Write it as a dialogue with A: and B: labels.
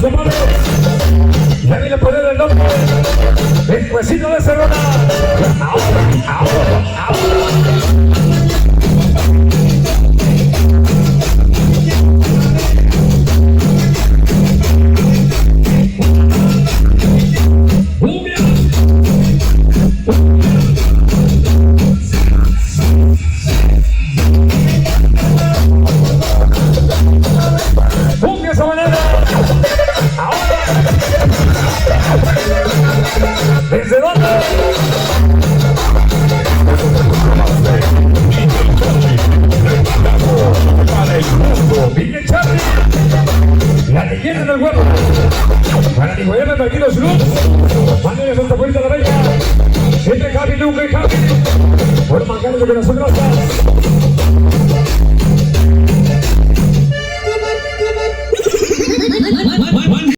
A: amados. Y a mí le ponen el nombre, el juecito de Cerrona. Ahora. ¿Desde dónde? Para el mundo, Vive Charlie, la leyenda del huevo. Para mi gobierno tranquilos luz, mándenle Santa Puerta de la Reina. Siempre Javi, nunca Javi. Por mancarle de corazón, gracias.